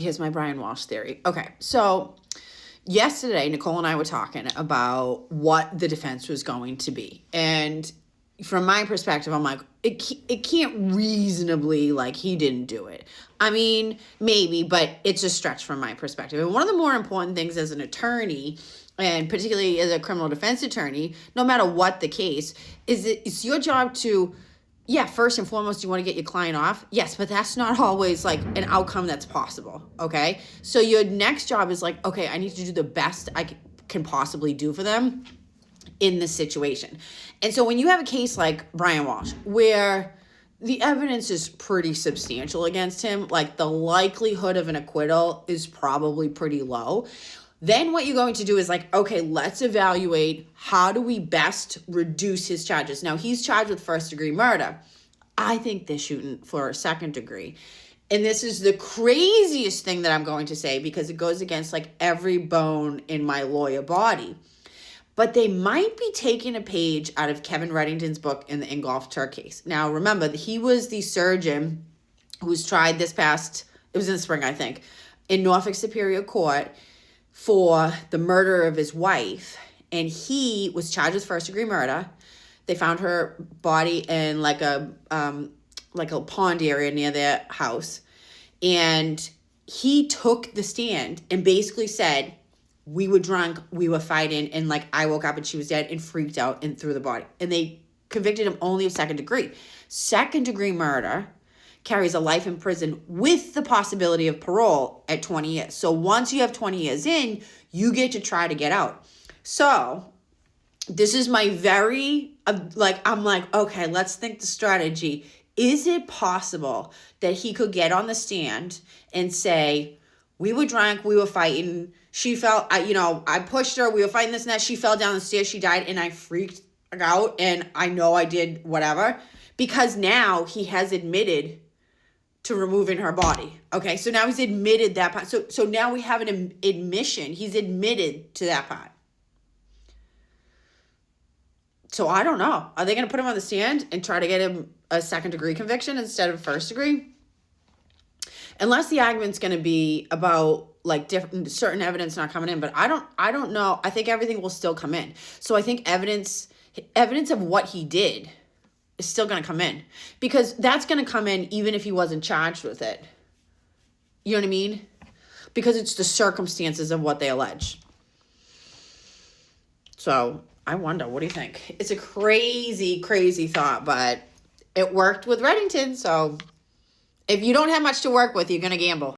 here's my Brian Walshe theory. Okay, so yesterday, Nicole and I were talking about what the defense was going to be. And from my perspective, I'm like, it can't reasonably, like, he didn't do it. I mean, maybe, but it's a stretch from my perspective. And one of the more important things as an attorney, and particularly as a criminal defense attorney, no matter what the case, is it's your job to, yeah, first and foremost, you want to get your client off. Yes, but that's not always like an outcome that's possible, okay? So your next job is like, okay, I need to do the best I can possibly do for them in this situation. And so when you have a case like Brian Walshe, where the evidence is pretty substantial against him, like the likelihood of an acquittal is probably pretty low, then what you're going to do is like, okay, let's evaluate how do we best reduce his charges. Now, he's charged with first-degree murder. I think they're shooting for a second degree. And this is the craziest thing that I'm going to say because it goes against like every bone in my lawyer body. But they might be taking a page out of Kevin Reddington's book in the Ingolf Turk case. Now, remember, he was the surgeon who was tried it was in the spring, I think, in Norfolk Superior Court for the murder of his wife. And he was charged with first-degree murder. They found her body in like a pond area near their house. And he took the stand and basically said, we were drunk, we were fighting, and like I woke up and she was dead and freaked out and threw the body. And they convicted him only of second degree. Second degree murder carries a life in prison with the possibility of parole at 20 years. So once you have 20 years in, you get to try to get out. So this is my I'm like, okay, let's think the strategy. Is it possible that he could get on the stand and say, we were drunk, we were fighting, she fell, I pushed her, we were fighting this and that, she fell down the stairs, she died, and I freaked out, and I know I did whatever, because now he has admitted to removing her body. Okay, so now he's admitted that part. So now we have an admission. He's admitted to that part. So I don't know. Are they going to put him on the stand and try to get him a second degree conviction instead of first degree? Unless the argument's going to be about like certain evidence not coming in, but I don't know. I think everything will still come in. So I think evidence of what he did is still going to come in, because that's going to come in even if he wasn't charged with it. You know what I mean? Because it's the circumstances of what they allege. So I wonder, what do you think? It's a crazy, crazy thought, but it worked with Reddington. So if you don't have much to work with, you're going to gamble.